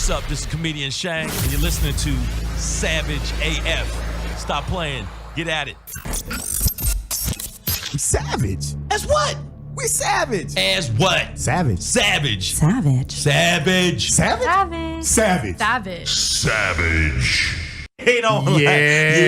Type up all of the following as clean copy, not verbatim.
what's up? This is comedian Shang, and you're listening to Savage AF. Stop playing. Get at it. We savage. As what? We savage. As what? Savage. Savage. Savage. Savage. Savage? Savage. Savage. Savage. Ain't on Yeah,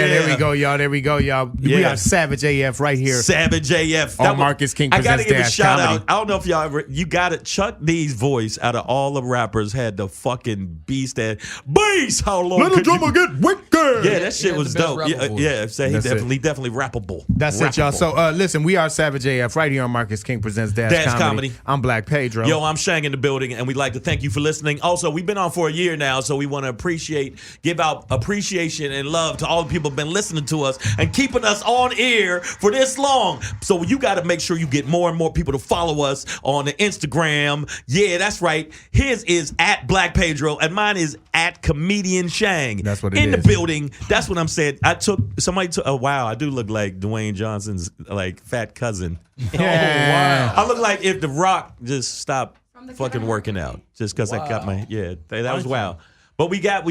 there we go, y'all. There we go, y'all. We Yeah. got Savage AF right here. Savage AF. On Marcus King I gotta Presents give a Dash shout Comedy. out. I don't know if y'all ever, you got it. Chuck D's voice out of all the rappers had the fucking beast that beast. How long? Little could you- drummer get wicked. Yeah, that shit was the best dope. rapper Yeah, voice. yeah. So he That's definitely rappable. That's it, y'all. Rappable. So, listen, we are Savage AF right here on Marcus King Presents Dash Comedy. I'm Black Pedro. Yo, I'm Shang in the building, and we'd like to thank you for listening. Also, we've been on for a year now, so we want to give out appreciation and love to all the people who've been listening to us and keeping us on air for this long. So you got to make sure you get more and more people to follow us on the Instagram. Yeah, that's right. His is at Black Pedro, and mine is at Comedian Shang. That's what it in is. the building. That's what I'm saying. Somebody took. Oh wow, I do look like Dwayne Johnson's like fat cousin. Yeah. I look like if The Rock just stopped fucking working out just because I got my that was wild. But we got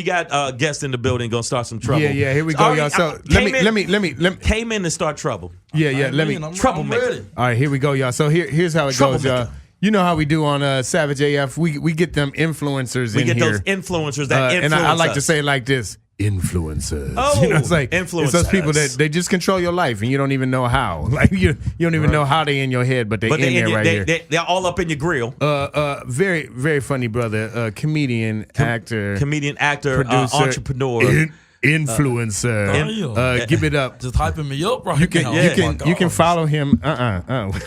guests in the building gonna start some trouble. Yeah, here we go, y'all. So let me came in to start trouble. let me. Troublemaker. All right, here we go, y'all. So here's how it goes, y'all. You know how we do on Savage AF. We get them influencers We in get here. those influencers that influence and I like to us. say it like this. Influencers. Oh, it's like influencers. It's those people that they just control your life and you don't even know how. Like you don't even know how they in your head, but they in there right here. They're all up in your grill. Very, very funny brother. Comedian, actor, producer, entrepreneur. Influencer. Give it up. Just hyping me up right You can now. you can follow him.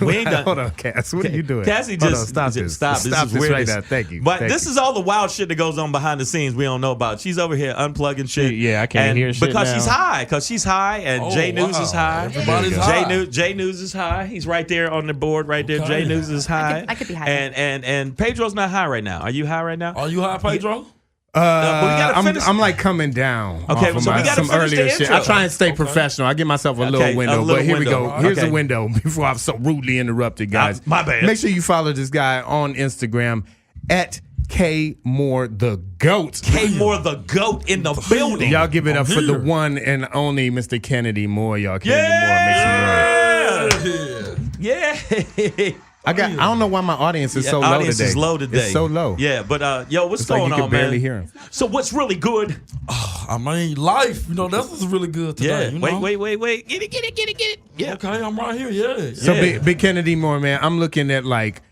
We ain't done. Hold on, Cass. What are you doing? Cassie Hold just on, stop this. Stop Stop this this is right now. Thank you. But Thank this you. is all the wild shit that goes on behind the scenes we don't know about. She's over here unplugging shit. Yeah, I can't hear shit because now. she's high. Because she's high, and Jay News is high. Everybody's high. Jay News is high. He's right there on the board, right there. Okay. Jay News is high. I could be high. And Pedro's not high right now. Are you high right now? Are you high, Pedro? but we gotta finish- I'm like coming down. Okay, off of so we gotta some finish the earlier shit. intro. I try and stay professional. I give myself a little Okay, window, a little but here we window. go. Here's Okay. the window before I'm so rudely interrupted, guys. My bad. Make sure you follow this guy on Instagram at K Moore the Goat. K Moore the GOAT in the building. Y'all give it up for the here. one and only Mr. Kennedy Moore. Y'all, Kennedy Moore, make some noise. Yeah. I don't know why my audience is so low audience today. is low today. It's so low. Yeah, but yo, what's It's like going you on, can barely man? hear him. So what's really good? I mean, life. You know, that's what's really good today. Yeah. You know? Wait. Get it. Yeah. Okay, I'm right here. Yeah. So Yeah. Big Kennedy Moore, man, I'm looking at like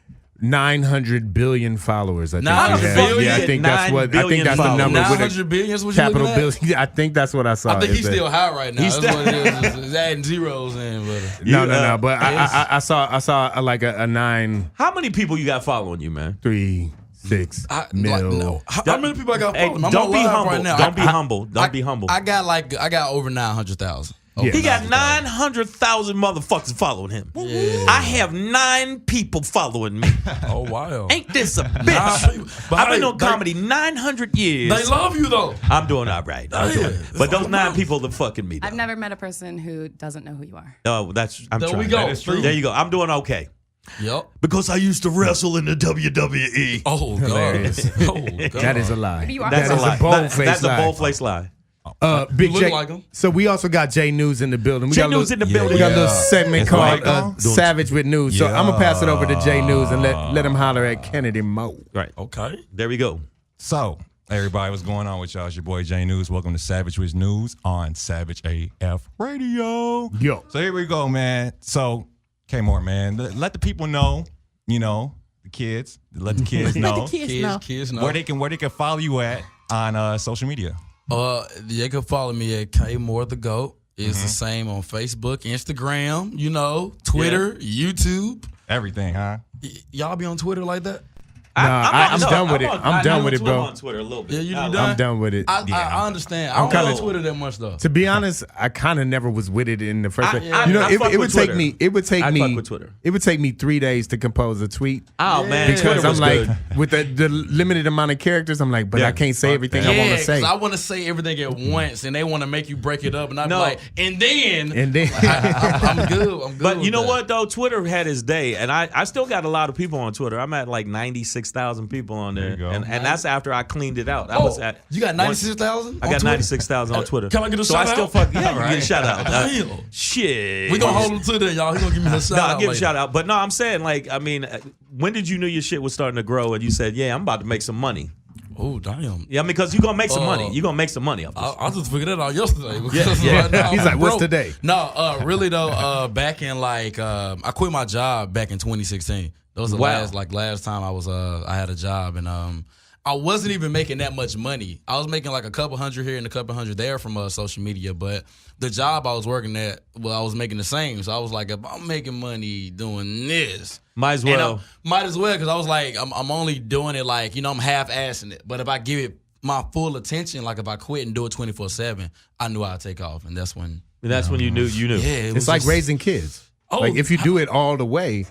900 billion followers. I think 900 you have. billion? Yeah, I think that's 9 what. I think billion that's the followers. number. With 900 a billion is what you're capital looking at? billion. I think that's what I saw. I think is he's that- still high right now. He's That's what it is. It's adding zeros in, but No. But I saw like a 9, How many people you got following you, man? 3, 6 mil. like, no. How many people I got Hey, following? I'm don't on be live humble. right now. Don't be humble. Don't be humble. I got over 900,000. Yeah. He got 900,000 motherfuckers following him. Yeah. I have 9 people following me. Oh wow. Ain't this a Nah, bitch? but I've been hey, on comedy 900 years. They love you though. I'm doing all right. I'm doing- Yeah. But those 9 people are fucking me. Though. I've never met a person who doesn't know who you are. Oh, that's I'm There trying. we go. That is true. There you go. I'm doing okay. Yep. Because I used to wrestle in the WWE. Oh Hilarious. god. Oh god. That is a lie. Maybe you are. That's That a is lie. a bold-faced That's a lie. bold-faced lie. Big You look J. like him. So we also got J News in the building. We J got a News little- in the building. We got a little Yeah. segment That's called right. Savage with News. So I'm gonna pass it over to J News and let him holler at Kennedy Moore. Right. Okay. There we go. So, everybody, what's going on with y'all? It's your boy Jay News. Welcome to Savage with News on Savage AF Radio. Yo. So here we go, man. So, K Moore, man, let the people know, the kids, let the kids know Kids know. where they can follow you at on social media. They can follow me at K Moore the Goat. It's the same on Facebook, Instagram, Twitter, YouTube. Everything, huh? Y'all be on Twitter like that? I'm done with it. I'm done with it, bro. I'm on Twitter a little bit. Yeah, you do I that? I'm done with it. I understand. I I'm don't kinda- know Twitter that much though. To be honest, I kind of never was with it in the first place. I it fuck would with take Twitter. me. It would take I me. fuck with Twitter. It would take me 3 days to compose a tweet. Oh, man. Because Twitter I'm was like, good. with the limited amount of characters, I'm like, but Yeah, I can't say fuck everything that. I want to 'cause say. I want to say everything at once, and they want to make you break it up, and I'm No. like, and then I'm good. I'm good. But you with know that. what, though? Twitter had its day, and I still got a lot of people on Twitter. I'm at like 96,000 people on there, There you go. and that's after I cleaned it out. I Oh, was at you got 96,000? I got 96,000 on Twitter. Can I get a so shout I still out? fuck yeah, you get a shout out. Damn. Shit, We gonna hold him to that, y'all. He gonna give me a shout No, out. I'll give a later. shout out. But no, I'm saying like I mean, when did you know your shit was starting to grow and you said, yeah, I'm about to make some money? Oh damn. Yeah, because you're gonna make some money. You're gonna make some money off this. I just figured that out yesterday. Because Yeah. right now He's I'm like, what's broke. today? No, really though. Back in like, I quit my job back in 2016. That was the Wow. last time I was I had a job, and I wasn't even making that much money. I was making like a couple hundred here and a couple hundred there from social media, but the job I was working at, well, I was making the same. So I was like, if I'm making money doing this, Might as well. might as well, because I was like, I'm only doing it like, I'm half-assing it. But if I give it my full attention, like if I quit and do it 24/7, I knew I'd take off, and that's when. That's when you knew. Yeah, it was It's like just- raising kids. Oh, like if you do it all the way,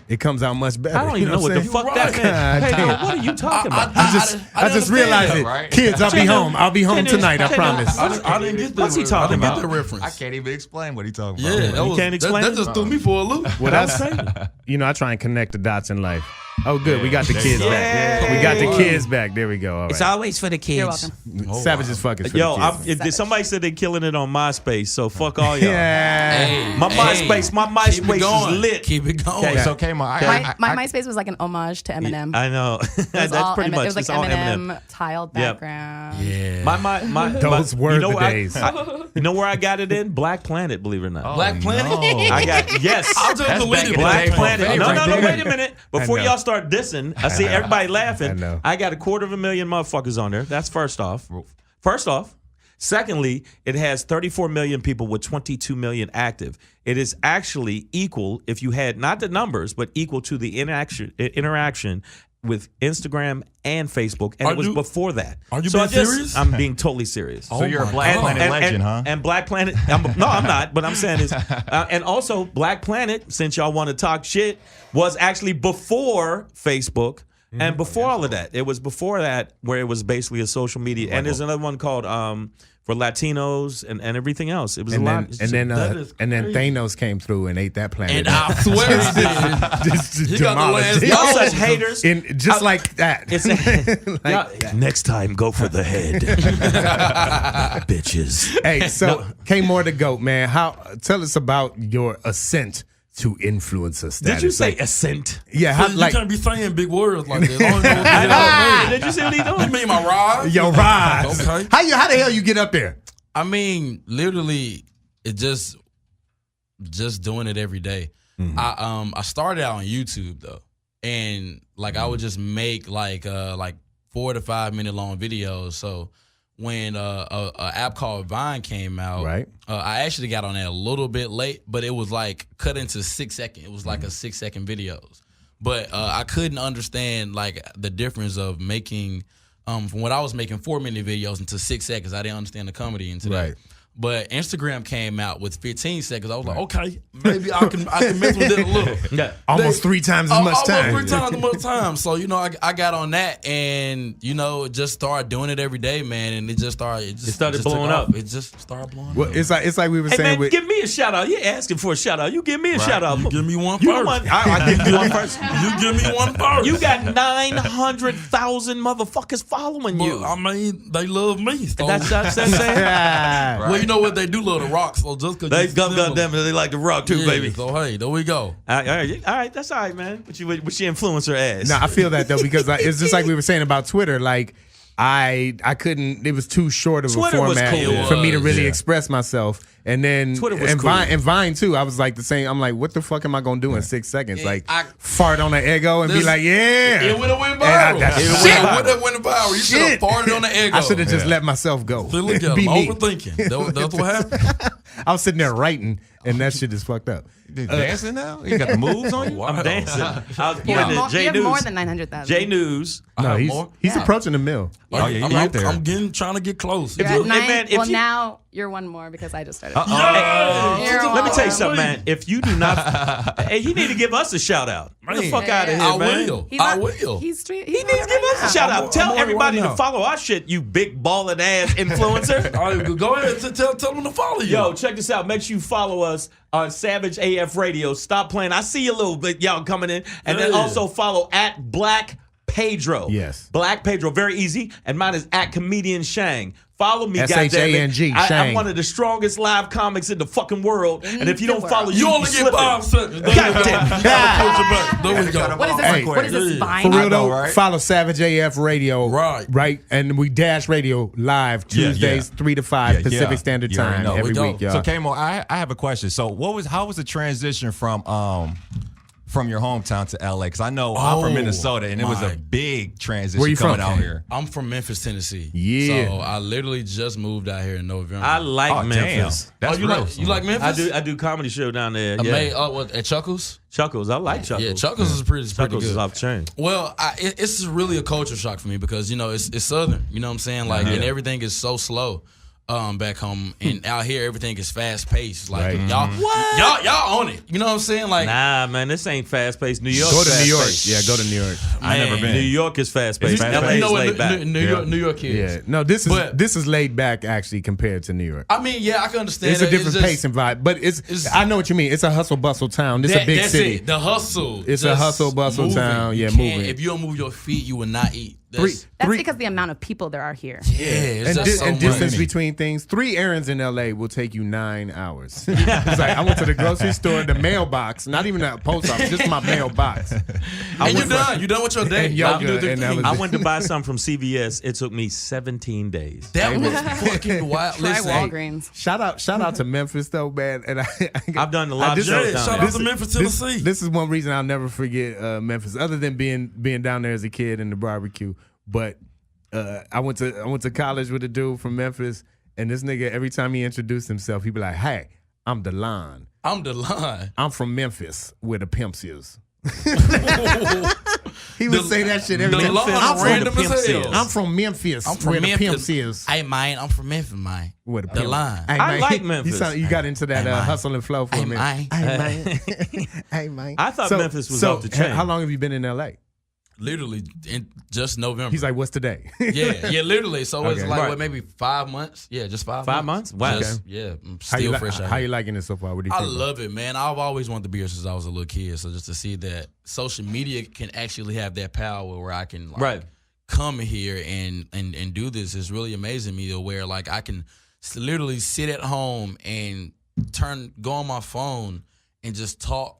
it comes out much better. I don't even know what the I'm fuck saying? that meant. God Hey, damn. what are you talking about? I just understand realized that, it. right? Kids, I'll be home. I'll be home Tennis, tonight. I tennis. promise. I didn't get that. What's he talking I about? didn't get the reference. I can't even explain what he talking Yeah, about. that was, can't explain that it? just threw me for a loop. What else? I try and connect the dots in life. Oh, good. We got the kids back. Yeah. We got the kids back. There we go. All It's right. always for the kids. You're welcome. Savage as fuck is for Yo, the kids. somebody said they killing it on MySpace, so fuck all y'all. Yeah. Hey, My hey, MySpace keep it is going. lit. Keep it going. Okay, so Kmart, My MySpace was like an homage to Eminem. I know. It was That's all pretty much. It was like it's all Eminem tiled Yep. background. Yeah. My Those were the days. you know where I got it in? Black Planet, believe it or not. Black Planet. I got yes. I'll just delete it. Black Planet. Hey, No, right no, no. there. Wait a minute. Before know. y'all start dissing, I see everybody laughing. I know. I got 250,000 motherfuckers on there. That's first off. First off. Secondly, it has 34 million people with 22 million active. It is actually equal, if you had not the numbers, but equal to the interaction with Instagram and Facebook, and Are it was you- before that. are you so being serious? I'm being totally serious. So you're a my Black God. Planet legend, huh? And Black Planet, no, I'm not. But I'm saying is, and also Black Planet, since y'all want to talk shit, was actually before Facebook and before all of that. It was before that where it was basically a social media. And there's another one called for Latinos and everything else. It was And a then, lot. that is and then crazy. Thanos came through and ate that planet. And I swear he did. Just He got the demolished last it. Y'all No. such haters. And just like that. It's y'all- next time, go for the head, bitches. Hey, so K-More the GOAT, man. Tell us about your ascent to influencer status. Did you say Like, ascent? yeah, You can't be saying big words like that. I don't know what the I hell know. Did you see what he you doing? mean my rise? yo, rise. Okay. How the hell you get up there? I mean, literally, it just doing it every day. I started out on YouTube though, and like I would just make like 4 to 5 minute long videos. So when a app called Vine came out, Right. I actually got on that a little bit late, but it was like cut into 6 seconds. It was like a 6 second videos, but I couldn't understand like the difference of making. From what I was making 4-minute videos into 6 seconds, I didn't understand the comedy into that. Right. But Instagram came out with 15 seconds. I was like, okay, maybe I can mess with it a little. Yeah. Almost 3 times as much time. Almost 3 times as much time. So, I got on that and, just started doing it every day, man. And it started started just blowing took off. up. It just started blowing Well, up. it's like we were Hey saying man, with give me a shout out. You're asking for a shout out. You give me a shout out. You give me one You first. want- I give you one first. You give me one first. You got 900,000 motherfuckers following you. Well, I mean, they love me. So. That's saying. Well, you know what? They do love the rock. So just because They goddamn it, they like to rock too, yeah, baby. So hey, there we go. All right, that's all right, man. But you influencer ass. No, I feel that though because it's just like we were saying about Twitter. Like I couldn't. It was too short of Twitter a was format cool. for me to It was, really yeah. express myself. And then Twitter was and cool. Vine too. I was like the same. I'm like, what the fuck am I gonna do in 6 seconds? Yeah, Like I- fart on an ego and be This- like, yeah. It would have went And I- viral. that's It shit. would have went viral. You should have Shit. farted on the ego. I should have just let myself go. See, look at him, Be me. overthinking. That's what happened. I was sitting there writing, and that shit is fucked up. You dancing now? You got the moves on you? I'm dancing. I was You have, pointing more, at J you have News. more than 900,000. J News. No, have he's more? he's Yeah. approaching the mill. Oh, yeah, you right there. I'm trying to get close. You're you- at 9. hey, man, if well, you- now you're one more because I just started. Yeah. Let me tell you something, man. If you do not, hey, you need to give us a shout out. Get the Man. fuck out of here, I man. will. He's I not- will. He's street. He needs to give us a shout out. Tell I'm on it everybody right to now. follow our shit, you big ballin' ass influencer. All right, go ahead and tell them to follow you. Yo, check this out. Make sure you follow us on Savage AF Radio. Stop playing. I see you a little bit, y'all coming in. And then Yeah. also follow at Black Pedro. Yes. Black Pedro, very easy. And mine is at comedian Shang. Follow me, goddammit. Shang, I'm Shang. one of the strongest live comics in the fucking world. And if you don't follow, You only get 5 seconds. Goddamn. There we go. What is this? Hey. What is this? Vine? For real know, though, right? follow Savage AF Radio. Right. And we Dash Radio live Yeah, Tuesdays, yeah. 3 to 5 Yeah, Pacific yeah. Standard You already Time know. every We week, go. y'all. So Kamo, I have a question. So how was the transition from your hometown to LA? Because I know I'm from Minnesota, and it was a my. big transition Where you coming from, out Kane? here. I'm from Memphis, Tennessee. Yeah. So I literally just moved out here in November. I like Oh, Memphis. damn. That's you real. like Memphis? I do comedy show down there. Yeah. What, at Chuckles? Chuckles. I like Chuckles. Yeah, Chuckles is pretty Chuckles good. is off the chain. Well, it's really a culture shock for me because it's Southern. You know what I'm saying? Like, and everything is so slow. Back home and out here, everything is fast paced. Like y'all on it. You know what I'm saying? Like, Nah, man, this ain't fast paced. New York. Go to New York. fast-paced. Yeah, go to New York. I never been. New York is fast paced. fast-paced. LA you is know laid what back. New York is. Yeah. No, this But- is laid back actually compared to New York. I mean, yeah, I can understand. It's a that. different just- pace and vibe, but I know what you mean. It's a hustle bustle town. This is a big that's city. It. The hustle. It's a just hustle bustle moving. town. Yeah, You can't- moving. If you don't move your feet, you will not eat. That's because the amount of people there are here. Yeah, it's And, just so and distance much. between things. 3 errands in LA will take you 9 hours. It's like I went to the grocery store, the mailbox, not even a post office, just my mailbox. And you're done. You're done with your day. And Y'all yoga, do the and that thing. was I went to buy something from CVS. It took me 17 days. That was fucking wild. Try Listen, Walgreens. Shout out to Memphis though, man. And I've done a lot of this- shows yeah, down shout there. out to Memphis, Tennessee. This is one reason I'll never forget Memphis, other than being down there as a kid in the barbecue. But I went to college with a dude from Memphis, and this nigga, every time he introduced himself, he'd be like, "Hey, I'm DeLon. I'm the line. I'm from Memphis, where the pimps is." He would say that shit every The time. line I'm from random the as pimps hell. is. I'm from Memphis. I'm from where Memphis. the pimps is. Hey, man, I'm from Memphis, man. Where the The pimps. line. Hey, I man, like Memphis. You got into that Hey, man. hustle and flow for Hey, me. man. Hey, man. Hey, man. I thought Memphis was off the chain. How long have you been in LA? Literally in just November. He's like, what's today? yeah, literally. So it's Okay. like Right. what, maybe 5 months? Yeah, just 5 5 months? Wow. Just- Okay. Yeah, I'm How you still fresh out How here. you liking it so far? What do you I think? love it, man. I've always wanted to be here since I was a little kid. So just to see that social media can actually have that power where I can Right. come here and do this is really amazing me to where like I can literally sit at home and go on my phone and just talk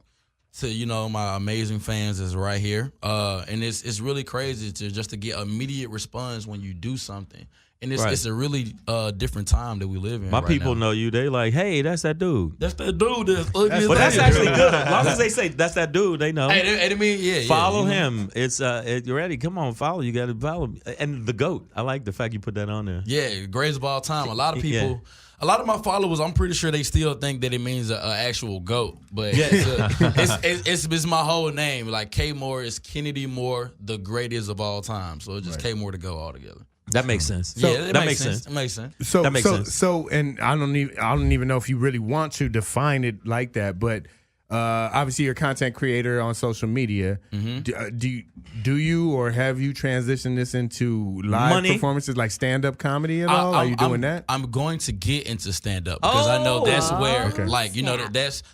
to my amazing fans that's right here. And it's really crazy to get immediate response when you do something. And it's a really different time that we live in. My right people now. know you. They like, hey, that's that dude. That's that dude that's ugly as But that's hell. actually good. As long as they say that's that dude, they know. Hey, I mean, yeah. Follow you know. him. It's you ready? Come on, follow. You got to follow. And the GOAT. I like the fact you put that on there. Yeah, greatest of all time. A lot of Yeah. people, a lot of my followers, I'm pretty sure they still think that it means an actual GOAT. But it's my whole name. Like K Moore is Kennedy Moore, the greatest of all time. So it's just K Moore to go all together. That makes sense. Yeah, that makes sense. It makes sense. So That makes sense. So, and I don't even know if you really want to define it like that, but obviously you're a content creator on social media. Do you or have you transitioned this into live Money? performances like stand-up comedy at all? Are you doing that? I'm going to get into stand up because I know that's where,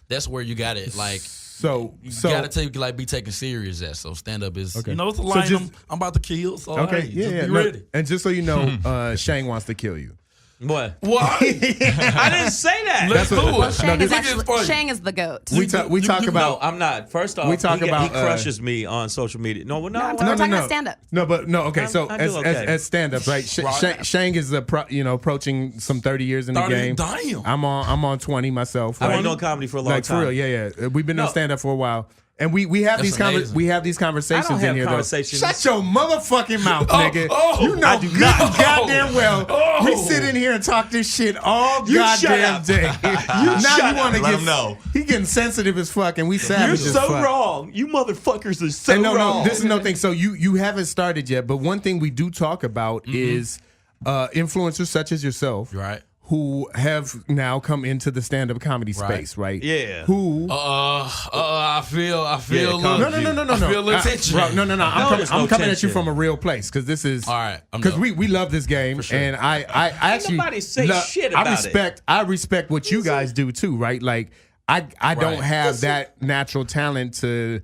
that's where you got it. Like So you gotta be taken serious at. So stand up is, Okay. it's a So line just- I'm about to kill. So okay, hey, yeah, just yeah. be No, ready. and just so you know, Shang wants to kill you. What? What? I didn't say that. Let's do what- it. Shang, this- Shang is the goat. We talk No, about I'm not. First off, We talk he about, crushes me on social media. No, We're talking about stand-up. No, but no. Okay, so I do as okay. as stand up, right? Right. Shang is approaching some 30 years in the 30, game. damn. I'm on 20 myself. I've right? been doing comedy for a long Like time. for real, yeah. We've been doing No. stand up for a while. And we have That's these amazing. we have these conversations I don't in have here conversations. though. Shut your motherfucking mouth, nigga. You know I do not. goddamn well. Oh. We sit in here and talk this shit all You shut goddamn up. day. now shut you up. want to Let get him know. He getting sensitive as fuck, and we You're savage as so fuck. wrong. You motherfuckers are so And no, wrong. this is no thing. So you haven't started yet, but one thing we do talk about is influencers such as yourself, Right. who have now come into the stand-up comedy space, right? Yeah. Who? I feel Yeah, a little. no. I feel a little tension. Bro, no. there's I'm no coming at you tension. from a real place because this is All right, I'm because dope. we love this game, sure. and I actually nobody say shit about I respect what you guys do too, right? Like I don't have that natural talent to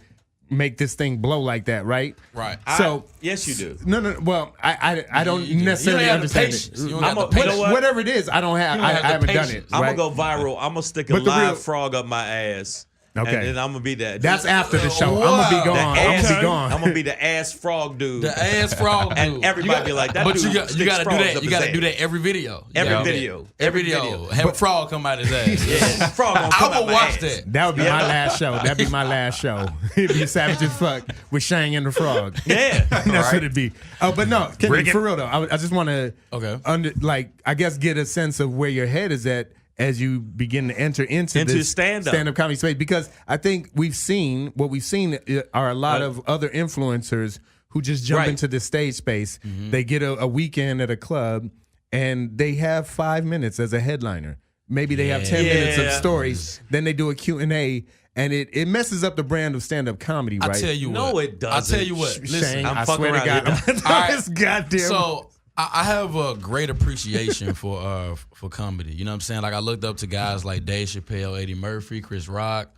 make this thing blow like that, right? Right. So yes, you do. No. Well, I don't necessarily You don't have the understand patience. it. You don't have the patience. You know what? Whatever it is, I don't have. You don't have I the haven't done it. patience. I'm right? gonna go viral. I'm gonna stick a But the live real- frog up my ass. Okay. And then I'm gonna be that. That's after the show. Wow. I'm gonna be the gone. ass, I'm gonna be gone. I'm gonna be the ass frog dude. The ass frog dude. And everybody be like, that but dude you got to sticks do frogs that. up You his got to do ass. that every video. You Every gotta do video. that. Every video. Have a frog come out his ass. Yeah, frog gonna come I out will my watch ass. that. That would be my last show. That'd be my last show. It'd be Savage as Fuck with Shang and the Frog. Yeah. That's what it'd be. Oh, but no, Kenny, for real though, I just want to, Okay. I guess get a sense of where your head is at as you begin to enter into this stand-up comedy space, because I think what we've seen are a lot of other influencers who just jump into the stage space. Mm-hmm. They get a weekend at a club and they have 5 minutes as a headliner. Maybe they have 10 minutes of stories. Then they do a Q&A. And it messes up the brand of stand-up comedy, right? I tell you what. No, it doesn't. I tell you what. Listen, Shang, I'm I fucking swear to around God. here. All right. This goddamn. So I have a great appreciation for comedy. You know what I'm saying? Like I looked up to guys like Dave Chappelle, Eddie Murphy, Chris Rock,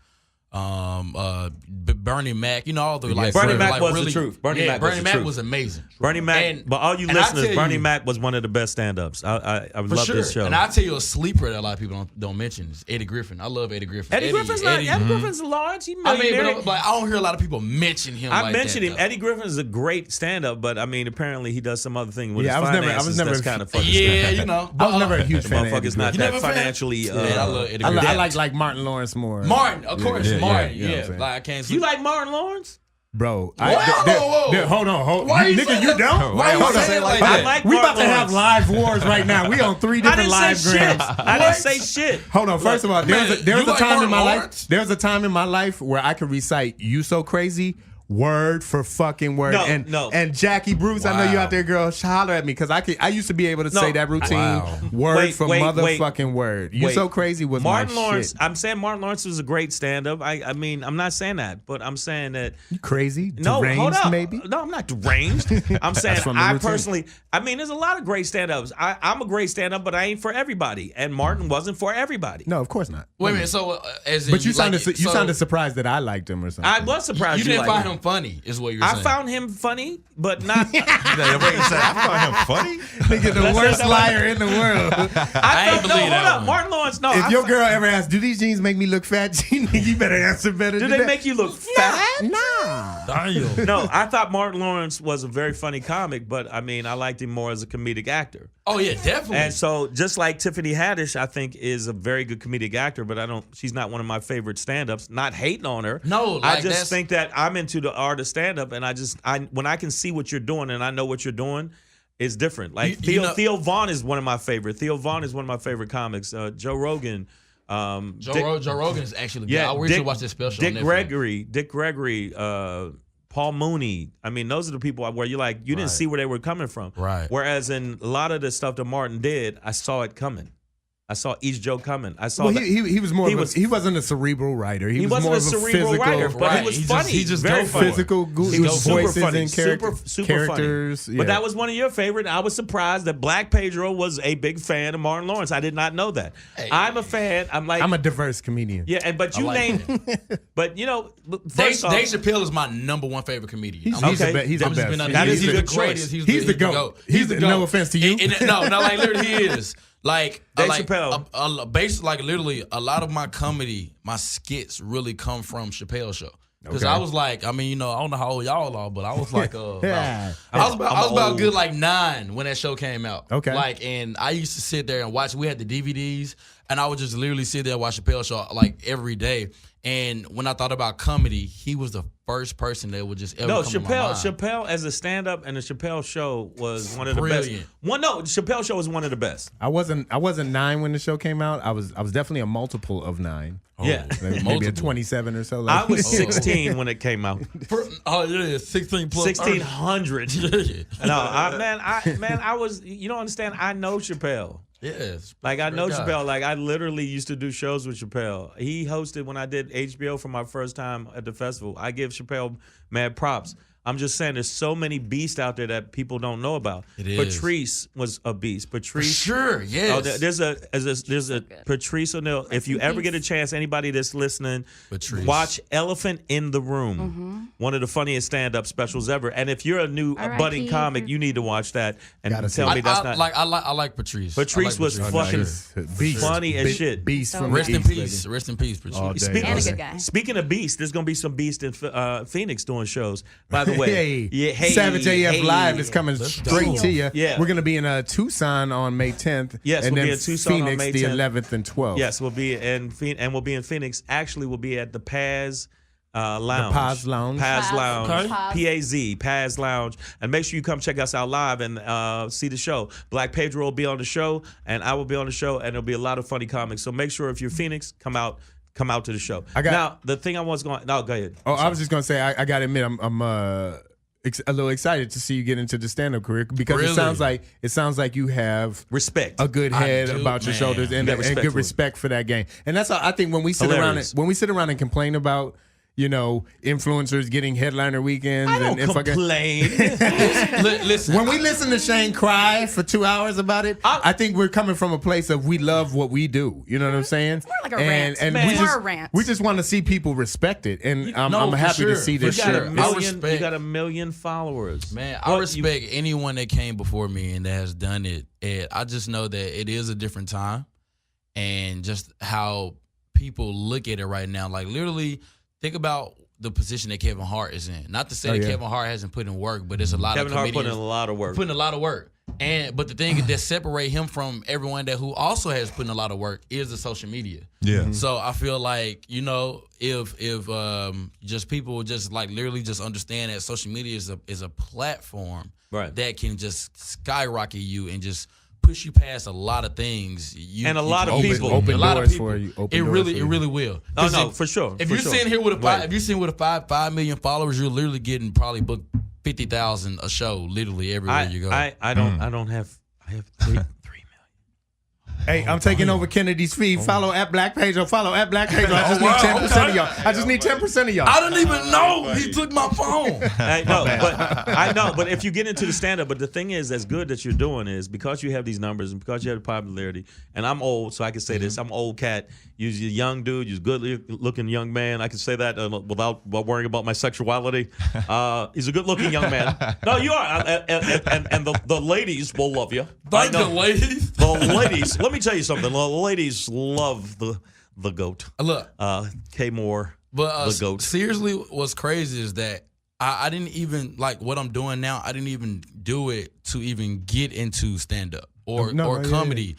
Bernie Mac. You know all the like. Bernie Mac like was really, the truth. Bernie Mac was amazing. Bernie Mac, but all you and I listeners, tell Bernie you- Mac was one of the best stand-ups. I For love sure. this show. And I'll tell you a sleeper that a lot of people don't mention is Eddie Griffin. I love Eddie Griffin. Eddie Griffin's large. He's I mean, millionaire. but I don't hear a lot of people mention him. I like mentioned that, him. though. Eddie Griffin is a great stand-up, but I mean, apparently he does some other thing with his I was finances. never That's kind of fucking Yeah, you know. I was never a huge the fan of Eddie motherfucker's not Griffin. that never a fan? financially. Yeah, I love Eddie I Griffin. like Martin Lawrence more. Martin, of course, yeah, Martin. you know what I'm Yeah, saying. like I can't see. You like Martin Lawrence? Bro, Whoa. hold on. Why you Nigga, saying you that? don't? Why you Hold on. saying it like I that? like We Martin about to have Lawrence. live wars right now. We on 3 I different didn't live say shit. grams. I didn't say shit. Hold on. First of all, there was you a like time in Martin my life. Lawrence? There was a time in my life where I could recite "You So Crazy" word for fucking word. No. And Jackie Bruce, I know you out there, girl. Holler at me because I used to be able to say that routine word Wait, for wait, motherfucking word. You Wait. So Crazy was Martin my Lawrence. shit. I'm saying Martin Lawrence was a great stand-up. I mean, I'm not saying that, but I'm saying that. You crazy? No, Deranged, hold up. maybe? No, I'm not deranged. I'm saying from the I routine. personally. I mean, there's a lot of great stand-ups. I'm a great stand-up, but I ain't for everybody. And Martin wasn't for everybody. No, of course not. Wait a minute. So, as in, But you sounded like, you sounded surprised that I liked him or something. I was surprised You didn't liked find him funny, is what you're I saying. found him funny, but not. I found him funny. Nigga, the worst liar in the world. I ain't no, believe hold that up. one. Martin Lawrence, no. If your girl ever asks, "Do these jeans make me look fat?" You better answer better. do than they that. make you look fat? Nah. Damn. No, I thought Martin Lawrence was a very funny comic, but I mean, I liked him more as a comedic actor. Oh yeah, definitely. And so, just like Tiffany Haddish, I think is a very good comedic actor, but she's not one of my favorite stand-ups. Not hating on her. No, like I just think that I'm into the art of stand-up, and when I can see what you're doing and I know what you're doing, it's different. Like Theo Vaughn is one of my favorite. Theo Vaughn is one of my favorite comics. Joe Rogan. Joe Rogan is actually good. I wish you watch this special. Dick on Netflix. Gregory, Paul Mooney. I mean, those are the people where you're like, you didn't see where they were coming from. Right. Whereas in a lot of the stuff that Martin did, I saw it coming. I saw each joke coming. I saw. Well, that, he was more. He wasn't a cerebral writer. He was wasn't more a of a cerebral physical writer, but Right. he was He just- funny. he just very go for funny. it. physical. He He was was super voices funny, and super characters. funny. Yeah. But that was one of your favorite. I was surprised that Black Pedro was a big fan of Martin Lawrence. I did not know that. I'm a fan. I'm I'm a diverse comedian. yeah, but you like named. But you know, Dave first off, Chappelle is my number one favorite comedian. He's Okay. the He's best. the He's the best. That is he's a the good greatest. choice. He's the GOAT. He's the no GOAT. offense to you. No, like literally he is. Like Dave like Chappelle. Basically, like literally, a lot of my comedy, my skits really come from Chappelle show. Because Okay. I was like, I mean, you know, I don't know how old y'all are, but I was like, Yeah. I was about old. good like 9 when that show came out. Okay. Like, and I used to sit there and watch. We had the DVDs, and I would just literally sit there and watch Chappelle show like every day. And when I thought about comedy, he was the first person that would just ever No, come to my mind. Chappelle as a stand-up and the Chappelle Show was one of the Brilliant. best. Chappelle Show was one of the best. I wasn't 9 when the show came out. I was definitely a multiple of 9. Yeah. Maybe a Multiple. 27 or so. I was 16 when it came out. Oh yeah, 16 plus 1600. Yeah. No, I was. You don't understand. I know Chappelle. Yes. Like I know Great guy. Chappelle. Like I literally used to do shows with Chappelle. He hosted when I did HBO for my first time at the festival. I give Chappelle mad props. I'm just saying there's so many beasts out there that people don't know about. It is. Patrice was a beast. Patrice. Sure, yes. Oh, there's a Patrice O'Neal. If you ever get a chance, anybody that's listening, Patrice. watch Elephant in the Room. One of the funniest stand-up specials ever. And if you're a new budding comic, you need to watch that and tell me that's not. I like Patrice. Patrice was fucking funny as shit. Beast from Rest in peace. baby. Rest in peace, Patrice. All day. And a good guy. Speaking of beasts, there's gonna be some beasts in Phoenix doing shows. By the way, Savage AF hey. Live is coming straight go. to you. Yeah. We're gonna be in Tucson on May 10th. Yes, and we'll then be in Tucson on Phoenix May the 10th. 11th and 12th. Yes, we'll be in Phoenix. Actually, we'll be at the Paz Lounge. Paz Lounge. Paz Lounge. Okay. P-A-Z, Paz Lounge. And make sure you come check us out live and see the show. Black Pedro will be on the show, and I will be on the show, and there'll be a lot of funny comics. So make sure if you're Phoenix, come out to the show. Now, the thing I was going... No, go ahead. Oh, I was just gonna say I gotta admit I'm a little excited to see you get into the stand-up career because Really? it sounds like you have Respect. a good head do, about your man. shoulders and You got respect good for it. respect for that game. And that's how I think when we sit Hilarious. around and complain about influencers getting headliner weekends I don't and fucking complain. Listen. when we listen to Shane cry for 2 hours about it, I think we're coming from a place of we love what we do. You know what I'm saying? It's more like a rant. And Man. we More just, a rant. we just want to see people respect it. And I'm No, happy for to sure. see For this You shit. got a I million. respect- You got 1 million followers, Man, I What, respect anyone that came before me and that has done it. And I just know that it is a different time and just how people look at it right now. Like, literally, think about the position that Kevin Hart is in. Not to say that Kevin Hart hasn't put in work, but there's a lot Kevin of Hart comedians put in a lot of work. putting a lot of work. But the thing that separate him from everyone who also has put in a lot of work is the social media. Yeah. So I feel like, if just people would just like literally just understand that social media is a platform Right. that can just skyrocket you and just push you past a lot of things. And a lot of people. Open a lot doors of people. for you. Open It doors really, for it you. really will. Oh, 'Cause no, for sure. If for you're sure. sitting here with Right. if you're sitting with 5 million followers, you're literally getting probably booked 50,000 a show, literally everywhere you go. I have 3 million. Hey, I'm taking over Kennedy's feed. Follow at Black Pedro. Follow at Black Pedro. I just need 10% of y'all. I just need 10% of y'all. I didn't even know he took my phone. I know, but if you get into the stand-up, but the thing is, as good that you're doing is because you have these numbers and because you have the popularity, and I'm old, so I can say this, I'm an old cat, you're a young dude, you're a good-looking young man, I can say that without worrying about my sexuality. He's a good-looking young man. No, you are, and the ladies will love you. Thank I know. the ladies. The ladies, let me tell you something, the ladies love the GOAT. Look, K. Moore, but the GOAT. seriously, what's crazy is that I didn't even like what I'm doing now. I didn't even do it to even get into stand up or comedy.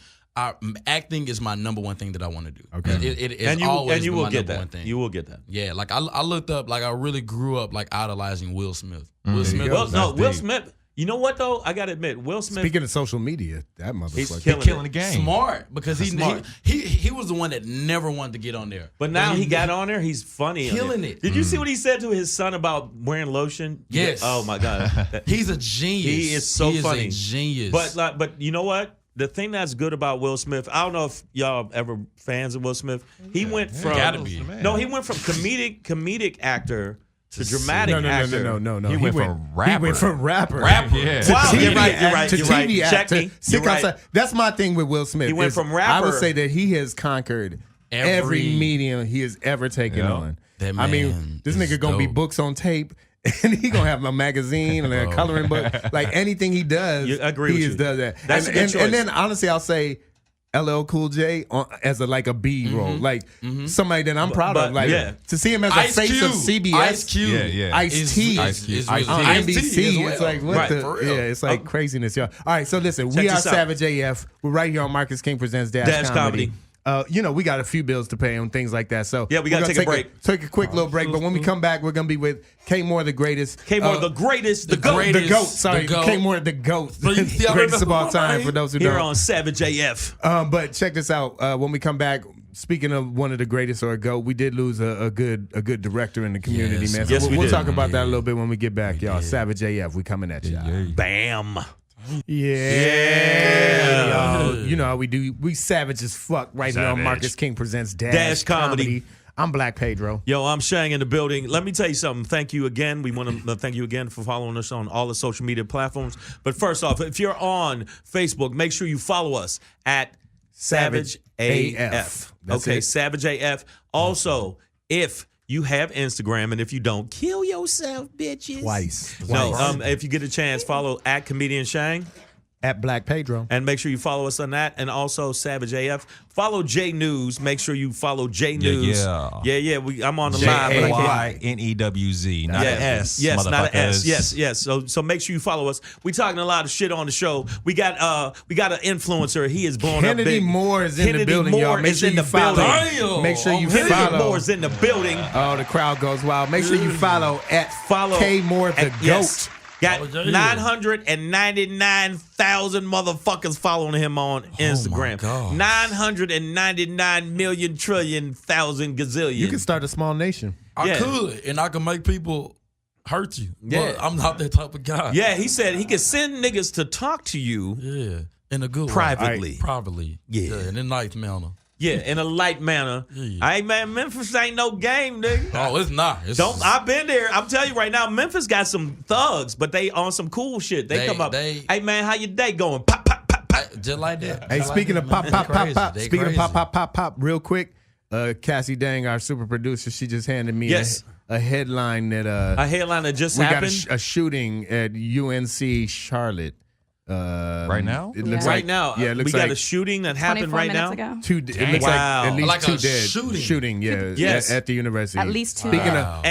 Acting is my number one thing that I want to do. Okay. It's always you been will my get number that. one thing. You will get that. Yeah, like I looked up, like I really grew up like idolizing Will Smith. Will you Smith. go. was- Will Smith. You know what though? I gotta admit, Will Smith. Speaking of social media, that He's motherfucker. killing the it. game. Smart because Smart. he was the one that never wanted to get on there. But now he got on there. He's funny. on Killing it. it. Did you see what he said to his son about wearing lotion? Yes. Oh my God. He's a genius. He is so funny. A genius. But you know what? The thing that's good about Will Smith, I don't know if y'all ever fans of Will Smith. He went from Gotta be. he went from comedic actor to dramatic No. actor. He went from rapper. He went from rapper. Yeah. To Wow, TV you're right, act- you're to right. TV Check actor. me. Sick You're right. outside. That's my thing with Will Smith. He went is from I would rapper- say that he has conquered every medium he has ever taken Yeah. on. That I mean, man this is nigga gonna be dope. books on tape. And he gonna have a magazine and a coloring book. Like anything he does, I agree he with is you. does that. That's a good choice. And then honestly, I'll say LL Cool J as a B role, like somebody that I'm proud of. Like to see him as a Ice face Cube. of CBS, Ice Cube. Yeah. Ice T. Ice Cube. is Ice on T. Ice T NBC. as well. It's like what Right, the for real. yeah, it's like craziness, y'all. All right, so listen, we Check are this out. Savage AF. We're right here on Marcus King Presents Dash Comedy. We got a few bills to pay and things like that. So Yeah, we gotta we're take gonna a break. Take a quick little break. But when we come back, we're gonna be with K Moore, the greatest. K. Moore, the greatest, the GOAT. The GOAT. Sorry, The GOAT. K Moore, the GOAT. But you see, I Greatest of remember all time my for those who Here don't. on Savage AF. But check this out. When we come back, speaking of one of the greatest or a GOAT, we did lose a good director in the community, Yes. man. So Yes, we we'll did. talk about that a little bit when we get back, y'all. Savage AF, we coming at y'all. Bam. Yeah. Yeah. Y'all, you know how we do. We savage as fuck right here on Savage. Marcus King Presents Dash Comedy. I'm Black Pedro. Yo, I'm Shang in the building. Let me tell you something. Thank you again. We want to thank you again for following us on all the social media platforms. But first off, if you're on Facebook, make sure you follow us at Savage AF. That's Okay, it. Savage AF. Also, if you have Instagram, and if you don't, kill yourself, bitches. Twice. No, if you get a chance, follow at Comedian Shang. At Black Pedro. And make sure you follow us on that. And also Savage AF. Follow J News. Make sure you follow J News. Yeah. I'm on the live. But I can't. JAYNEWZ, not an S. Yes, not an S. motherfuckers. Yes. So make sure you follow us. We talking a lot of shit on the show. We got an influencer. He is blowing up Kennedy big. Moore is in the Kennedy building, y'all. Moore Make is sure in you the follow. building. Make sure you Kennedy follow. Moore is in the building. Oh, the crowd goes wild. Make sure you follow at Follow K Moore the at- GOAT. yes. Got Oh, yeah. 999,000 motherfuckers following him on Instagram. gosh. 999 million trillion thousand gazillion. You can start a small nation. I could, and I can make people hurt you. Yeah. But I'm not that type of guy. Yeah, he said he could send niggas to talk to you Yeah. In a good way. privately. Privately. Yeah. In a nice manner. Yeah, in a light manner. Yeah. Hey man, Memphis ain't no game, nigga. Oh, it's not. It's I've been there. I'm telling you right now, Memphis got some thugs, but they on some cool shit. They come up. Hey man, how your day going? Pop, pop, pop, pop. just like that. Hey, Just speaking like of that, pop, man. pop, They pop, pop. crazy. They Speaking of crazy. pop, pop, pop, pop. Real quick, Cassie Dang, our super producer, she just handed me Yes. a headline that A headline that just we got happened. a shooting at UNC Charlotte. Right now? It looks right like, now, yeah, it looks we got like a shooting that happened 24 right minutes now. ago. it looks Wow. like at least Like two a dead. shooting. Yeah. Yes. At the university. At least two.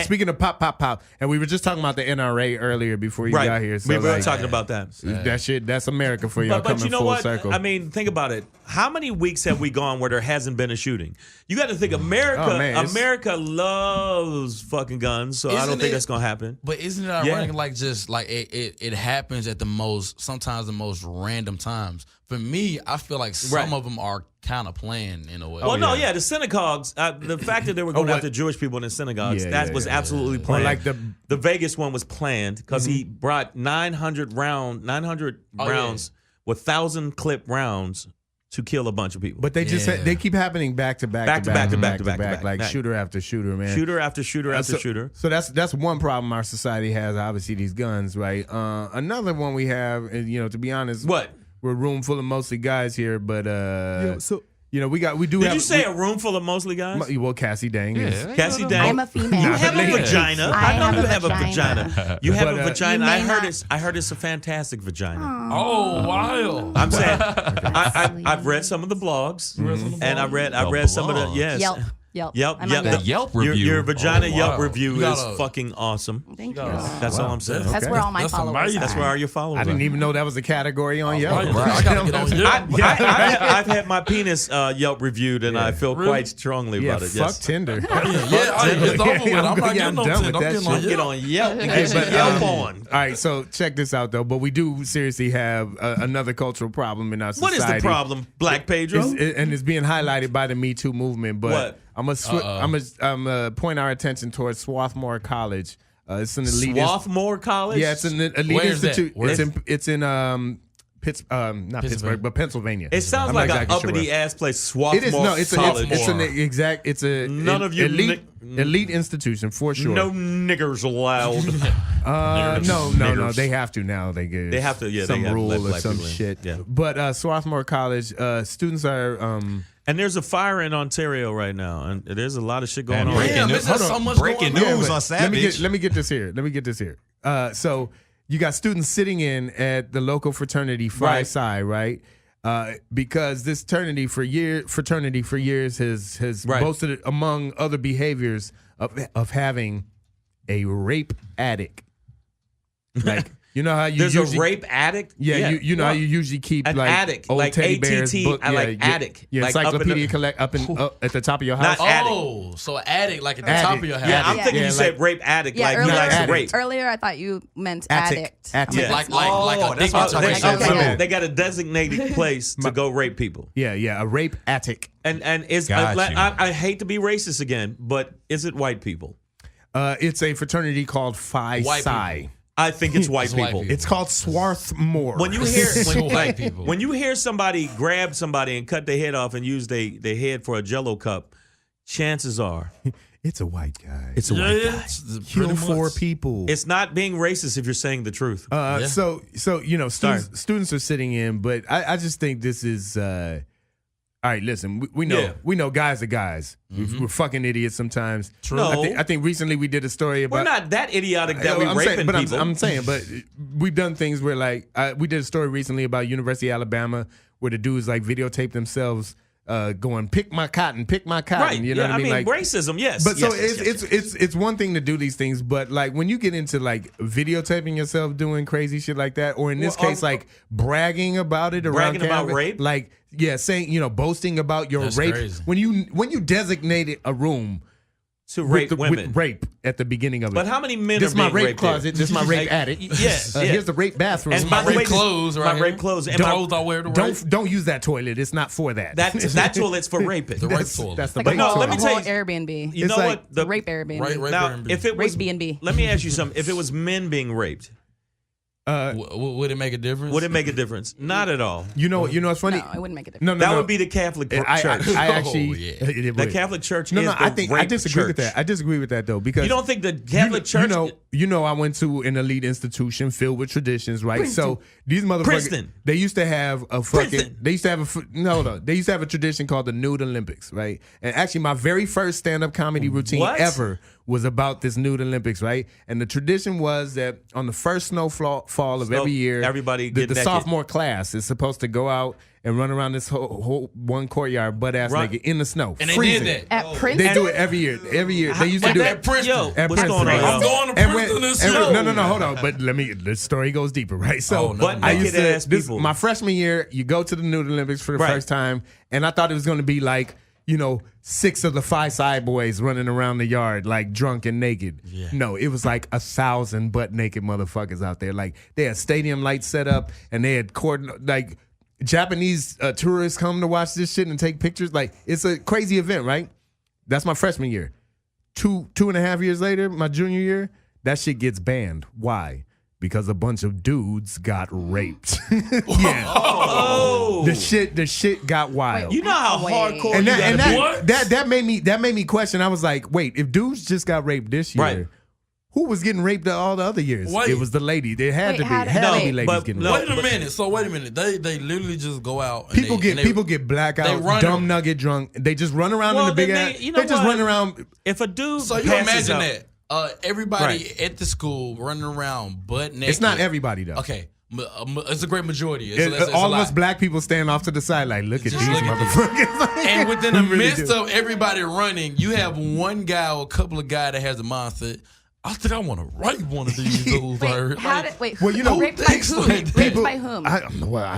Speaking of pop, pop, pop, and we were just talking about the NRA earlier before you Right, got here. So we were like, talking about that. that shit. That's America for y'all But coming you know full what? circle. I mean, think about it. How many weeks have we gone where there hasn't been a shooting? You got to think America. Oh, man, it's- America loves fucking guns, so I don't Isn't think it- that's gonna happen. But isn't it ironic? Like just like it happens at sometimes the most random times. For me, I feel like some Right. of them are kind of playing in a way. Well, no, the synagogues. The fact that they were going what? after Jewish people in the synagogues, Yeah, that was absolutely Or planned. like the Vegas one was planned because he brought 900 rounds with 1,000 clip rounds to kill a bunch of people. But they just Yeah. they keep happening back to back Back to back to back to back to back. like Back. shooter after shooter, man. shooter after shooter after so, shooter. So that's one problem our society has. Obviously, these guns, right? Another one we have, and to be honest, What? we're a room full of mostly guys here, but we do Did have. you say a room full of mostly guys? Well, Cassie Dang is. Cassie Dang. I'm a female. You have a vagina. I know you have a vagina. vagina. You have But, a vagina. You I may heard not- it's. I heard it's a fantastic vagina. Oh, wow. I'm saying. I've read some of the blogs, and I read some of the blogs. Yelp. Yelp. I'm on The Yelp review. Your vagina Oh, Yelp wow. review You is gotta- fucking awesome. Thank you. That's all I'm saying. That's where all my That's followers amazing. are. That's where all your followers I didn't are. even know that was a category on Yelp. Right. I gotta get on Yelp. I've had my penis Yelp reviewed, and I feel quite strongly Yeah, about it. fuck Yes. Tinder. It's over with. I'm not I'm getting no done tip. with I'm that getting on shit. Get Yelp. on Yelp. Hey, Get but, Yelp on. all right, so check this out though. But we do seriously have another cultural problem in our What society. is the problem, Black Pedro? And it's being highlighted by the Me Too movement. But What? I'm gonna point our attention towards Swarthmore College. It's an elite. Swarthmore College? Yeah, it's an elite Where's that? institute. Where It's in not Pittsburgh, but Pennsylvania. It sounds I'm like not an exactly sure uppity where. ass place. Swarthmore It is no. It's a None of you elite institution for sure. No niggers allowed. No. They have to now. They get They have to, yeah, they some have to rule let or black some people in. shit. Yeah. But Swarthmore College students are. And there's a fire in Ontario right now, and there's a lot of shit going Man, on. breaking Damn, news- there's so much breaking going on. news but on Savage. Let me get this here. So you got students sitting in at the local fraternity Phi Right. Psi, right? Because this fraternity for years has Right. boasted, among other behaviors, of having a rape addict. Like you know how you There's usually, a rape addict? Yeah, you know how you usually keep An like addict, old like teddy bears, ATT, book, I like addict. Yeah, Like up in encyclopedia the- collect up at the top of your Not house. addict. Oh, so addict, like at the Addict. top of your house. Yeah, I'm Addict. thinking Yeah, you said rape addict, Yeah, like he earlier, likes addict. rape. earlier I thought you meant Attic. addict. Attic. I'm Yeah. Like a that's dick what I'm They, talking about. Okay. they got a designated place to go rape people. Yeah, a rape attic. And is Got you. I hate to be racist again, but is it white people? It's a fraternity called Phi White Psi. people. I think it's white It's white people. people. It's called Swarthmore. When you hear White people. when you hear somebody grab somebody and cut their head off and use their head for a Jello cup, chances are It's a white guy. it's a white guy. Kill 4 people. It's not being racist if you're saying the truth. So students are sitting in, but I just think this is. All right, listen. We know guys are guys. We're fucking idiots sometimes. True. No. I think recently we did a story about. We're not that idiotic that we raping people. I'm saying, but we've done things where we did a story recently about University of Alabama where the dudes videotape themselves. Going pick my cotton. Right. You know what I mean? Like racism, yes. But yes, it's one thing to do these things, but when you get into videotaping yourself doing crazy shit like that, or in this case bragging about it around bragging about rape, saying boasting about your That's rape crazy. when you designated a room to rape women. with rape at the beginning of it. But how many men this are being my rape raped closet. This my rape attic. Yes. Here's the rape bathroom. And by the way, rape clothes, right? My rape clothes. And Clothes I wear to rape. Don't use that toilet. It's not for that. that toilet's for raping. The rape toilet. That's the Like rape a whole, toilet. let me tell whole you- Airbnb. You know It's what? The rape Airbnb. Right Now, Airbnb. if it was Rape B&B. let me ask you something. If it was men being raped, Would it make a difference? would it make a difference? Not at all. You know what's funny? No, it wouldn't make a difference. No, That would be the Catholic Church. I actually, yeah. it The would. Catholic Church No, is no, the I rape disagree with church. that. I disagree with that though because You don't think the Catholic Church? I went to an elite institution filled with traditions, right? So these motherfuckers, Princeton. they used to have a fucking, Princeton. they used to have they used to have a tradition called the Nude Olympics, right? And actually, my very first stand-up comedy routine What? ever was about this Nude Olympics, right? And the tradition was that on the first fall of every year, everybody the get naked. sophomore class is supposed to go out and run around this whole one courtyard butt ass Right. naked in the snow, And they freezing. did that. At Princeton? They do it every year. Every year they used to But do that- it. Princeton. Yo, At what's Princeton, going on? right? I'm y'all? going to And Princeton when, this and year. no, hold on. But the story goes deeper, right? So Oh, no, But no. I used naked-ass to, people. my freshman year, you go to the Nude Olympics for the Right. first time, and I thought it was going to be 6 of the Phi Psi boys running around the yard drunk and naked. Yeah. No, it was 1,000 butt naked motherfuckers out there. They had stadium lights set up, and they had Japanese tourists come to watch this shit and take pictures. It's a crazy event, right? That's my freshman year. 2.5 years later, my junior year, that shit gets banned. Why? Because a bunch of dudes got raped. Yeah. Oh, The shit got wild. you know how Wait. hardcore and you gotta be. What? that made me question. I was like, wait, if dudes just got raped this year, Right. who was getting raped all the other years? Wait. It was the lady. There had Wait, to be had- had to be wait. ladies But getting no, raped. Wait a minute. So wait a minute. They literally just go out. And People they get blackout, run dumb ar- nugget drunk. They just run around Well, in the big then ass. you know They just what? run around. If a dude So you passes imagine out- that everybody Right. at the school running around butt naked. It's not everybody though. Okay, it's a great majority. It's All a of lot. us black people stand off to the side look at Just these look at motherfuckers. And within the We really midst do. of everybody running, you have one guy or a couple of guys that has a mindset. I think I want to rape one of these dudes. Well, you know, raped by thinks whom? like that? Raped by whom? I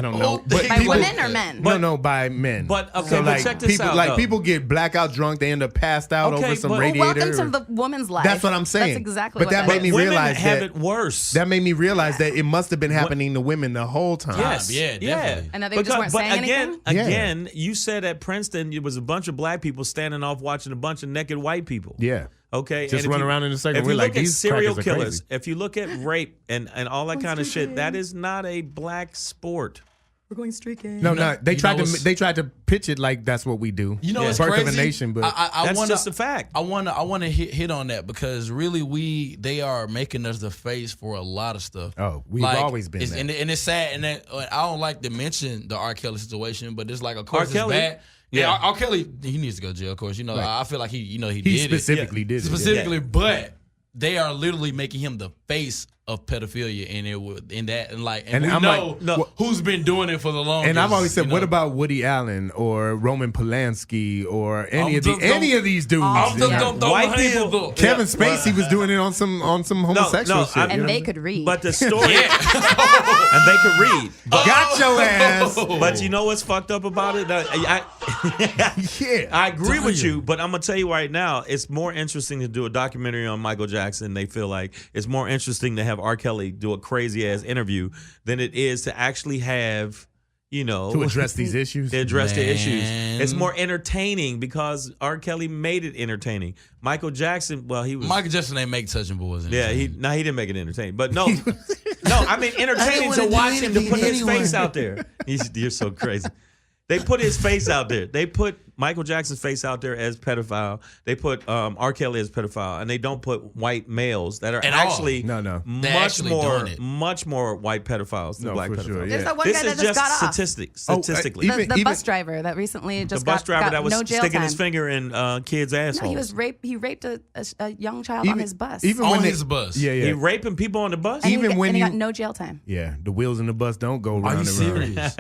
don't know. Who But thinks By people, women or men? no, by men. But, okay, but check this people, out, though. people get blackout drunk. They end up passed out Okay, over some but- Well, radiator. welcome to the woman's life. That's what I'm saying. That's exactly But what that that made me is. women realize have that- it worse. That made me realize that it must have been happening to women the whole time. Yes. Yeah, definitely. And that they just weren't saying again, anything? Again, you said at Princeton it was a bunch of black people standing off watching a bunch of naked white people. Yeah. Okay. Just and if run you- around in a circle. If We're you like, look at these serial crackers are killers, crazy. if you look at rape and all that kind of shit, that is not a black sport. We're going streaking. No, they you tried know to what's- they tried to pitch it like that's what we do. You know, Yeah. it's Birth crazy. of a nation, but I That's wanna, just a fact. I want to hit on that because really they are making us the face for a lot of stuff. Oh, we've always been that. And it's sad, and I don't like to mention the R. Kelly situation, but it's like, of course, R. Kelly? it's bad. Yeah. Yeah, R. Kelly, he needs to go to jail. Of course, you know, Right. I feel like he he did specifically it. did it. Specifically, but they are literally making him the face of pedophilia, and it would in that and And we I'm know like, no. who's been doing it for the longest. And I've always said, you what know? about Woody Allen or Roman Polanski or any I'm of just these dudes? I'm just Yeah. gonna throw White my hands people- up. Kevin Spacey was doing it on some homosexual no, shit. I'm- you know? And they could read. But the story, and they could read. But, Got your ass. but you know what's fucked up about it? Yeah. I agree with Damn. you, but I'm gonna tell you right now, it's more interesting to do a documentary on Michael Jackson. They feel like it's more interesting to have R. Kelly do a crazy ass interview than it is to actually have, To address these issues. to address the issues. Man. It's more entertaining because R. Kelly made it entertaining. Michael Jackson, well, he was. Michael Jackson ain't make touching boys. Yeah, he didn't make it entertaining, but no, I mean entertaining to watch him to put his face out there. You're so crazy. They put his face out there. They put Michael Jackson's face out there as pedophile. They put R. Kelly as pedophile, and they don't put white males that are At all. actually No. much more white pedophiles than black for pedophiles. sure, yeah. There's that one This guy is that just just got off. statistically. The bus driver that recently just The bus driver got that was no jail sticking time. his finger in kids' assholes. No, he raped a young child on his bus. Even On when his bus. Yeah. He raping people on the bus. and even he, when and he you- got no jail time. Yeah, the wheels in the bus don't go round Are you and round. serious?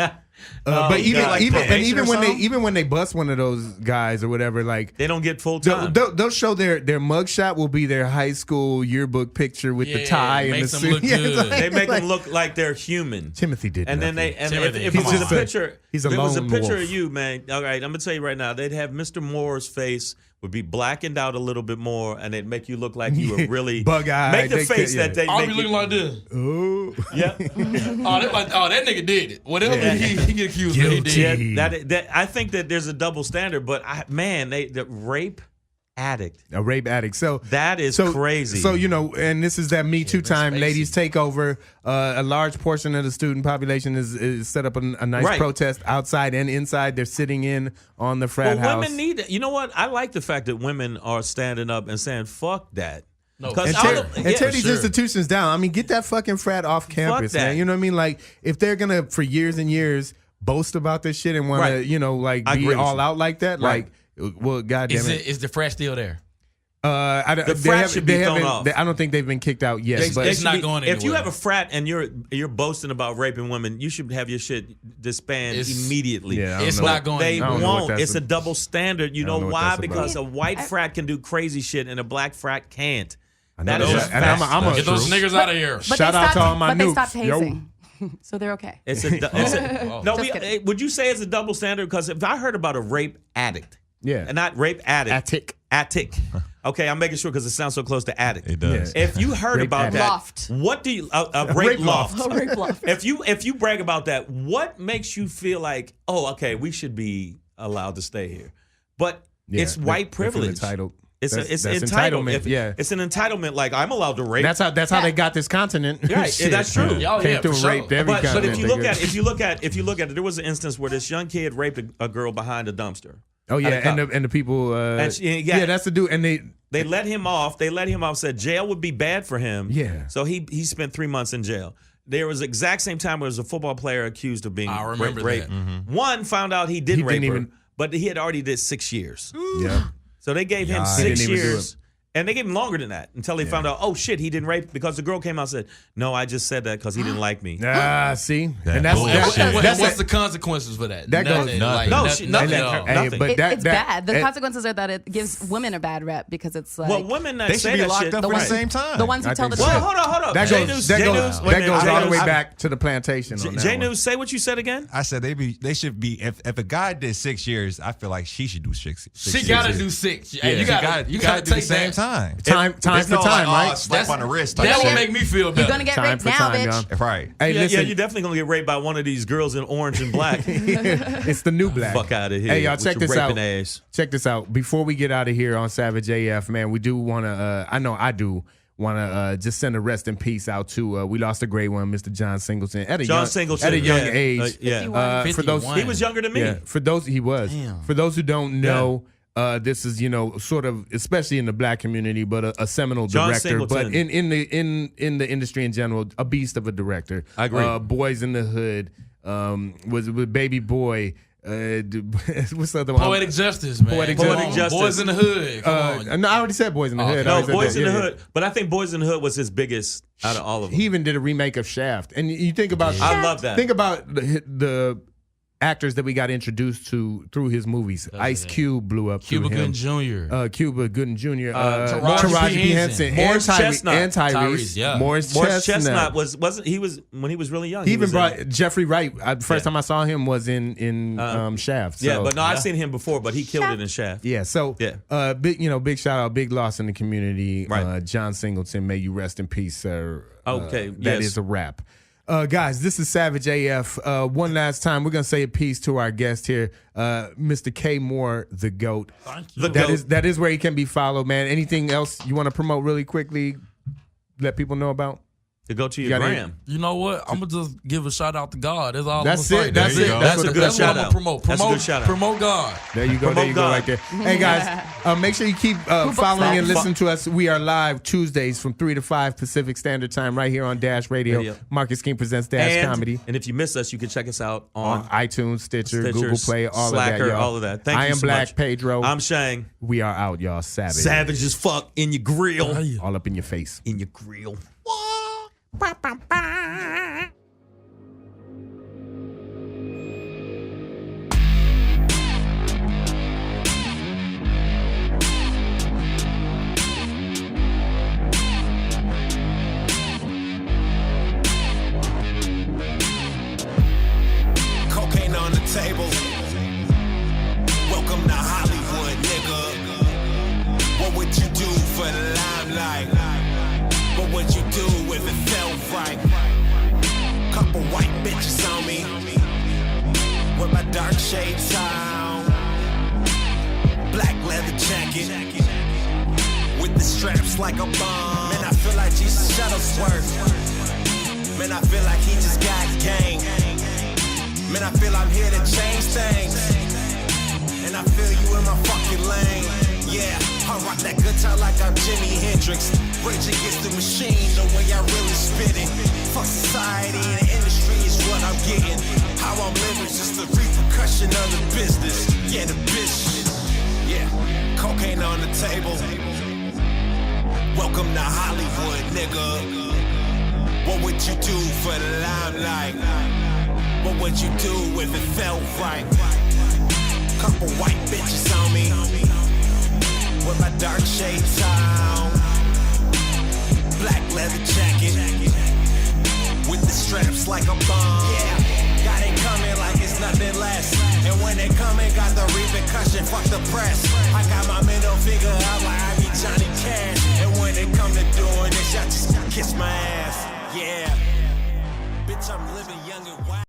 But even like even and probation even or when something? when they bust one of those guys or whatever, like They don't get full time. they'll show their mugshot will be their high school yearbook picture with the Yeah, tie and the makes them suit. look Yeah, it's good. They make like- them look like they're human. Timothy did, And then nothing. they and Timothy, if come it was a on. picture, He's a if it was a lone picture wolf. of you, man. All right, I'm gonna tell you right now, they'd have Mr. Moore's face would be blackened out a little bit more, and they'd make you look like you were really Bug-eyed. Make the They face could- yeah. that they I'll make be you, looking like this. Oh. Yeah, That nigga did it. Whatever he get accused of, he did. Guilty. yeah. That I think that there's a double standard, but the rape addict. A rape addict. So That is crazy. So and this is that Me Too time. Spacey. Ladies take over. A large portion of the student population is set up a nice Right. protest outside and inside. They're sitting in on the frat Well, house. women need it. You know what? I like the fact that women are standing up and saying, "Fuck that." No, 'Cause and all tear, the- and yeah, tear for these sure. institutions down. I mean, get that fucking frat off campus, that. man. You know what I mean? Like, if they're gonna for years and years boast about this shit and want Right. to, like I be agree with all you. out like that, Right. like, well, goddamn it. Is the frat still there? The frat should be thrown off. I don't think they've been kicked out yet. They- but It's not going If you anywhere. have a frat and you're boasting about raping women, you should have your shit disbanded It's- immediately. Yeah, I don't It's know. not going They I don't know what won't. that's It's a double standard. You I know don't know what why? that's Because about. a white frat can do crazy shit and a black frat can't. I know That that. is And just I'm fact. a Get those true. niggas out of here. But Shout they out to stopped, all my But they nukes. stopped Yo. hazing, so they're okay. It's a no. Just kidding. Would you say it's a double standard? Because if I heard about a rape addict, Yeah. and not rape addict, Attic. Okay, I'm making sure because it sounds so close to addict. It does. If you heard Rape about addict. that, Loft. what do you a rape loft? Oh, rape loft. If you brag about that, what makes you feel like, oh, okay, we should be allowed to stay here? But it's white they feel privilege. entitled. It's That's entitlement. entitlement, It's an entitlement. Like I'm allowed to rape. That's how they got this continent. Right, Shit. that's true. Oh, Came yeah, through for and sure. raped every but continent. if you look at it, there was an instance where this young kid raped a girl behind a dumpster. Oh yeah, At a and the people. And she- yeah, that's the dude. And They let him off. Said jail would be bad for him. Yeah. So he spent 3 months in jail. There was the exact same time where there was a football player accused of being I remember raped. that. One found out he didn't rape didn't her, even- but he had already did 6 years. yeah. So they gave him Yikes. He 6 didn't even do years. And they gave him longer than that until they found out, oh shit, he didn't rape, because the girl came out and said, no, I just said that because he didn't like me. See, That and that's bullshit. that's What's the consequences for that? That goes- Nothing. Nothing. No, nothing nothing. at all. Hey, Nothing. but It's that bad. The consequences are that it gives women a bad rep because it's like Well, women that They say should be that locked shit, up the for the ones same time. the ones who I tell the think truth. so. Well, hold up. that Jay goes News, that Jay goes News, wait a that minute, goes Jay all the way News. back to the plantation. On that Jay one. News, say what you said again. I said they should be if a guy did 6 years, I feel like she should do six. She gotta do 6. Hey, you She gotta you gotta do the take same that. time. Time There's for no time, like, right? slap on the wrist. type That shit. will make me feel better. You're gonna get Time raped for now, time, bitch. y'all. Right. Hey, Yeah, listen, you're definitely gonna get raped by one of these girls in orange and black. it's the new black. Fuck out of here. Hey, y'all, with check your this out. raping ass. Check this out. Before we get out of here on Savage AF, man, we do want to. I know I do want to just send a rest in peace out to. We lost a great one, Mr. John Singleton, at a John young, Singleton, at a young yeah. age. Yeah. For those, 51. He was younger than me. yeah, for those he was. Damn. For those who don't know. This is sort of, especially in the black community, but a seminal John director. Singleton. But in the industry in general, a beast of a director. I agree. Boys in the Hood was with Baby Boy. What's the other one? Poetic Justice, man. Poetic Come Justice. on. Justice. Boys in the Hood. Come on. No, I already said Boys in the Hood. I No, already said Boys that. in the Yeah, yeah. Hood. But I think Boys in the Hood was his biggest out of all of them. He even did a remake of Shaft, and you think about. I love that. Think about the actors that we got introduced to through his movies. Ice Cube blew up. Cuba through him. Gooding Jr. Cuba Gooden Jr. Taraji P. P. Henson. Henson, Morris and Chestnut. Tyrese. Yeah. Morris Morris Chestnut. Chestnut wasn't he was when he was really young. He even was brought Jeffrey Wright. First Yeah. time I saw him was in Shaft. So, Yeah, but no, I've seen him before, but he killed it in Shaft. yeah. So Yeah. big shout out, big loss in the community. Right. John Singleton, may you rest in peace, sir. Okay, that yes. is a wrap. Guys, this is Savage AF. One last time, we're gonna say a piece to our guest here, Mr. K Moore, the GOAT. Thank you. That is where he can be followed, man. Anything else you want to promote really quickly? Let people know about. To go to You your got any- gram. You know what? I'm gonna just give a shout out to God. That's all. That's I'm gonna it. say. That's There it. you go. That's a what- good That's what shout I'm gonna out. promote. That's a good shout out. Promote God. There you go. Promote There you go. God. Right there. Hey guys, make sure you keep following and listening to us. We are live Tuesdays from 3 to 5 Pacific Standard Time right here on Dash Radio. Radio. Marcus King presents Dash Comedy And if you miss us, you can check us out on on iTunes, Stitcher, Stitcher, Google Play, all Slacker, of that. Y'all. all of that. Thank I you am so Black much. Pedro. I'm Shang. We are out, y'all. Savage. Savage as fuck in your grill. All up in your face. In your grill. Cocaine on the table. Welcome to Hollywood, nigga. What would you do for the limelight? What would you do if it felt right? Couple white bitches on me, with my dark shades on, black leather jacket, with the straps like a bomb. Man, I feel like Jesus Shuttlesworth. Man, I feel like he just got gang. Man, I feel I'm here to change things. And I feel you in my fucking lane. Yeah, I rock that guitar like I'm Jimi Hendrix. Rage against the machine, the way I really spit it. Fuck society and the industry is what I'm getting. How I'm living, just the repercussion of the business. Yeah, the bitch. Yeah, cocaine on the table. Welcome to Hollywood, nigga. What would you do for the limelight? What would you do if it felt right? Couple white bitches on me, with my dark shades on, black leather jacket, with the straps like a bomb. Yeah, got it coming like it's nothing less. And when it coming, got the repercussion, fuck the press. I got my middle finger out like I be Johnny Cash. And when it come to doing this, y'all just kiss my ass. Yeah, bitch, I'm living young and wild.